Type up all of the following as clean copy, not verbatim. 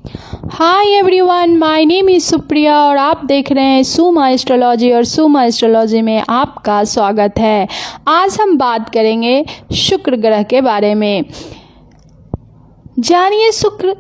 Hi everyone, my name is Supriya और आप देख रहे हैं सुमा एस्ट्रोलॉजी और सुमा एस्ट्रोलॉजी में आपका स्वागत है। आज हम बात करेंगे शुक्र ग्रह के बारे में। जानिए शुक्र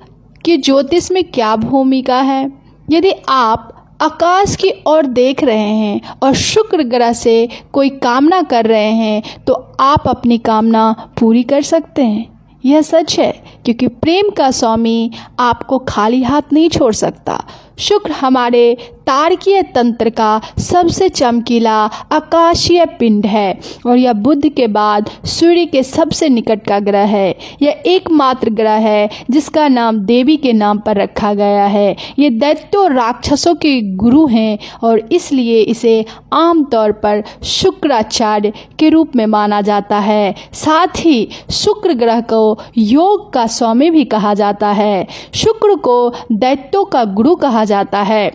की ज्योतिष में क्या भूमिका है। यदि आप आकाश की ओर देख रहे हैं और शुक्र ग्रह से कोई कामना कर रहे हैं तो आप अपनी कामना पूरी कर सकते हैं। यह सच है क्योंकि प्रेम का स्वामी आपको खाली हाथ नहीं छोड़ सकता। शुक्र हमारे तारकीय तंत्र का सबसे चमकीला आकाशीय पिंड है और यह बुध के बाद सूर्य के सबसे निकट का ग्रह है। यह एकमात्र ग्रह है जिसका नाम देवी के नाम पर रखा गया है। ये दैत्यों और राक्षसों के गुरु हैं और इसलिए इसे आमतौर पर शुक्राचार्य के रूप में माना जाता है। साथ ही शुक्र ग्रह को योग का स्वामी भी कहा जाता है। शुक्र को दैत्यों का गुरु कहा जाता है।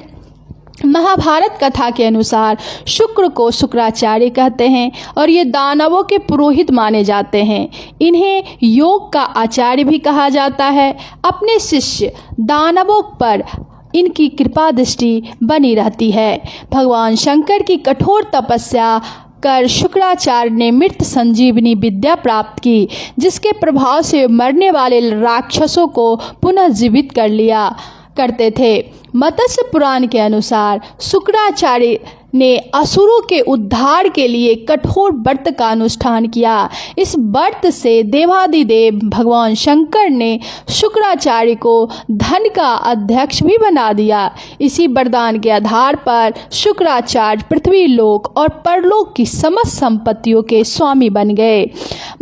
महाभारत कथा के अनुसार शुक्र को शुक्राचार्य कहते हैं और ये दानवों के पुरोहित माने जाते हैं। इन्हें योग का आचार्य भी कहा जाता है। अपने शिष्य दानवों पर इनकी कृपा दृष्टि बनी रहती है। भगवान शंकर की कठोर तपस्या कर शुक्राचार्य ने मृत संजीवनी विद्या प्राप्त की, जिसके प्रभाव से मरने वाले राक्षसों को पुनः जीवित कर लिया करते थे। मत्स्य पुराण के अनुसार शुक्राचार्य ने असुरों के उद्धार के लिए कठोर व्रत का अनुष्ठान किया। इस व्रत से देवादिदेव भगवान शंकर ने शुक्राचार्य को धन का अध्यक्ष भी बना दिया। इसी वरदान के आधार पर शुक्राचार्य पृथ्वी लोक और परलोक की समस्त संपत्तियों के स्वामी बन गए।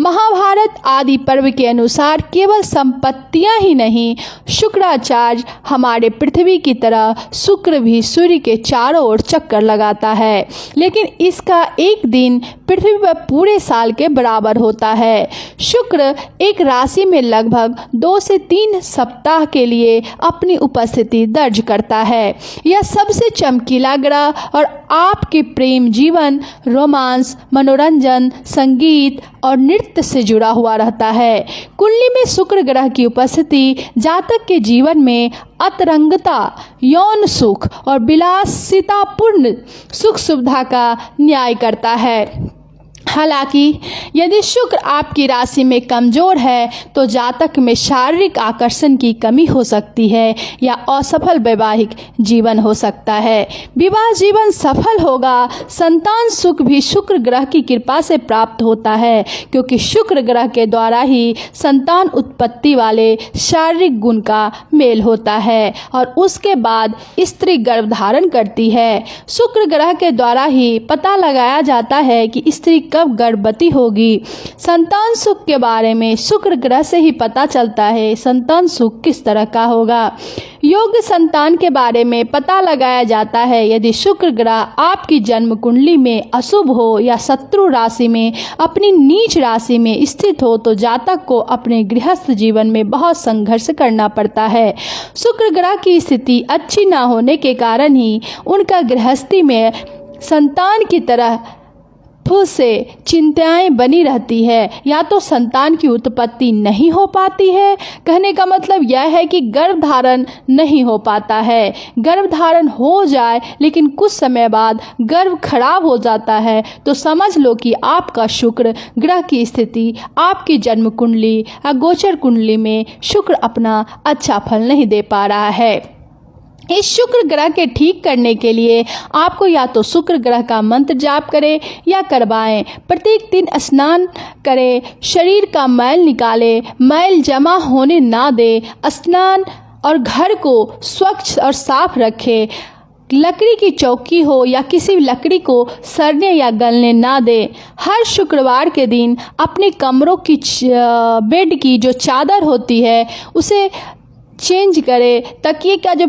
महाभारत आदि पर्व के अनुसार केवल संपत्तियां ही नहीं, शुक्राचार्य हमारे पृथ्वी की तरह शुक्र भी सूर्य के चारों ओर चक्कर लगाता है, लेकिन इसका एक दिन पृथ्वी पर पूरे साल के बराबर होता है। शुक्र एक राशि में लगभग 2 से 3 सप्ताह के लिए अपनी उपस्थिति दर्ज करता है। यह सबसे चमकीला ग्रह और आपके प्रेम जीवन, रोमांस, मनोरंजन, संगीत और नृत्य से जुड़ा हुआ रहता है। कुंडली में शुक्र ग्रह की उपस्थिति जातक के जीवन में अतरंगता, यौन सुख और विलासितापूर्ण सुख सुविधा का न्याय करता है। हालांकि यदि शुक्र आपकी राशि में कमज़ोर है तो जातक में शारीरिक आकर्षण की कमी हो सकती है या असफल वैवाहिक जीवन हो सकता है। विवाह जीवन सफल होगा। संतान सुख भी शुक्र ग्रह की कृपा से प्राप्त होता है, क्योंकि शुक्र ग्रह के द्वारा ही संतान उत्पत्ति वाले शारीरिक गुण का मेल होता है और उसके बाद स्त्री गर्भ धारण करती है। शुक्र ग्रह के द्वारा ही पता लगाया जाता है कि स्त्री कब गर्भवती होगी। संतान सुख के बारे में शुक्र ग्रह से ही पता चलता है संतान सुख किस तरह का होगा। योग्य संतान के बारे में पता लगाया जाता है यदि शुक्र ग्रह आपकी जन्म कुंडली में अशुभ हो या शत्रु राशि में अपनी नीच राशि में स्थित हो तो जातक को अपने गृहस्थ जीवन में बहुत संघर्ष करना पड़ता है। शुक्र ग्रह की स्थिति अच्छी न होने के कारण ही उनका गृहस्थी में संतान की तरह से चिंताएं बनी रहती है, या तो संतान की उत्पत्ति नहीं हो पाती है। कहने का मतलब यह है कि गर्भधारण नहीं हो पाता है। गर्भधारण हो जाए लेकिन कुछ समय बाद गर्भ खराब हो जाता है तो समझ लो कि आपका शुक्र ग्रह की स्थिति आपकी जन्म कुंडली या गोचर कुंडली में शुक्र अपना अच्छा फल नहीं दे पा रहा है। इस शुक्र ग्रह के ठीक करने के लिए आपको या तो शुक्र ग्रह का मंत्र जाप करें या करवाएं। प्रत्येक दिन स्नान करें, शरीर का मैल निकालें, मैल जमा होने ना दें, स्नान और घर को स्वच्छ और साफ रखें। लकड़ी की चौकी हो या किसी लकड़ी को सड़ने या गलने ना दें। हर शुक्रवार के दिन अपने कमरों की बेड की जो चादर होती है उसे चेंज करें, तकिए का जो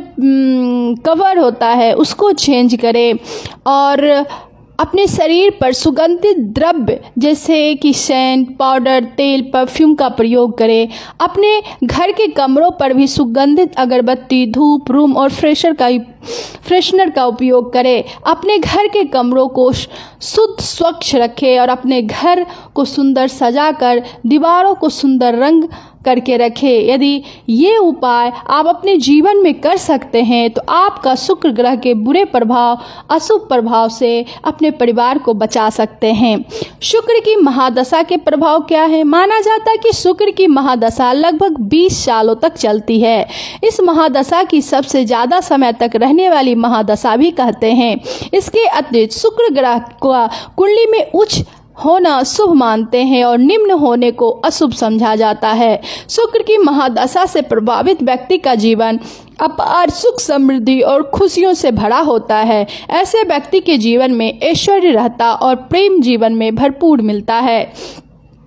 कवर होता है उसको चेंज करें और अपने शरीर पर सुगंधित द्रव्य जैसे कि सेंट, पाउडर, तेल, परफ्यूम का प्रयोग करें। अपने घर के कमरों पर भी सुगंधित अगरबत्ती, धूप, रूम और फ्रेशनर का उपयोग करें। अपने घर के कमरों को शुद्ध स्वच्छ रखें और अपने घर को सुंदर सजाकर दीवारों को सुंदर रंग करके रखें। यदि ये उपाय आप अपने जीवन में कर सकते हैं तो आपका शुक्र ग्रह के बुरे प्रभाव, अशुभ प्रभाव से अपने परिवार को बचा सकते हैं। शुक्र की महादशा के प्रभाव क्या है? माना जाता है कि शुक्र की महादशा लगभग 20 सालों तक चलती है। इस महादशा की सबसे ज़्यादा समय तक रहने वाली महादशा भी कहते हैं। इसके अतिरिक्त शुक्र ग्रह का कुंडली में उच्च होना शुभ मानते हैं और निम्न होने को अशुभ समझा जाता है। शुक्र की महादशा से प्रभावित व्यक्ति का जीवन अपार सुख, समृद्धि और खुशियों से भरा होता है। ऐसे व्यक्ति के जीवन में ऐश्वर्य रहता और प्रेम जीवन में भरपूर मिलता है।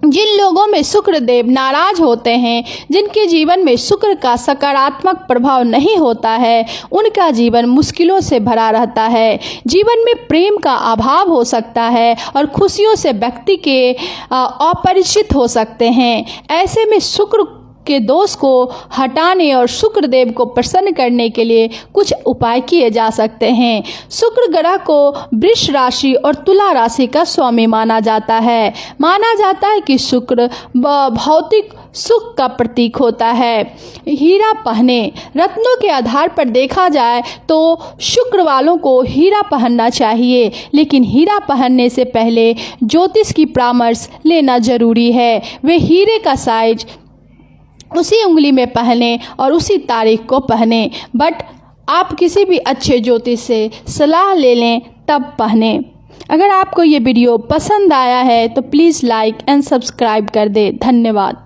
जिन लोगों में शुक्र देव नाराज होते हैं, जिनके जीवन में शुक्र का सकारात्मक प्रभाव नहीं होता है, उनका जीवन मुश्किलों से भरा रहता है। जीवन में प्रेम का अभाव हो सकता है और खुशियों से व्यक्ति के अपरिचित हो सकते हैं। ऐसे में शुक्र के दोष को हटाने और शुक्र देव को प्रसन्न करने के लिए कुछ उपाय किए जा सकते हैं। शुक्र ग्रह को वृष राशि और तुला राशि का स्वामी माना जाता है। माना जाता है कि शुक्र भौतिक सुख का प्रतीक होता है। हीरा पहने, रत्नों के आधार पर देखा जाए तो शुक्र वालों को हीरा पहनना चाहिए, लेकिन हीरा पहनने से पहले ज्योतिष की परामर्श लेना जरूरी है। वे हीरे का साइज उसी उंगली में पहने और उसी तारीख को पहने, बट आप किसी भी अच्छे ज्योतिष से सलाह ले लें तब पहने। अगर आपको ये वीडियो पसंद आया है तो प्लीज़ लाइक एंड सब्सक्राइब कर दें। धन्यवाद।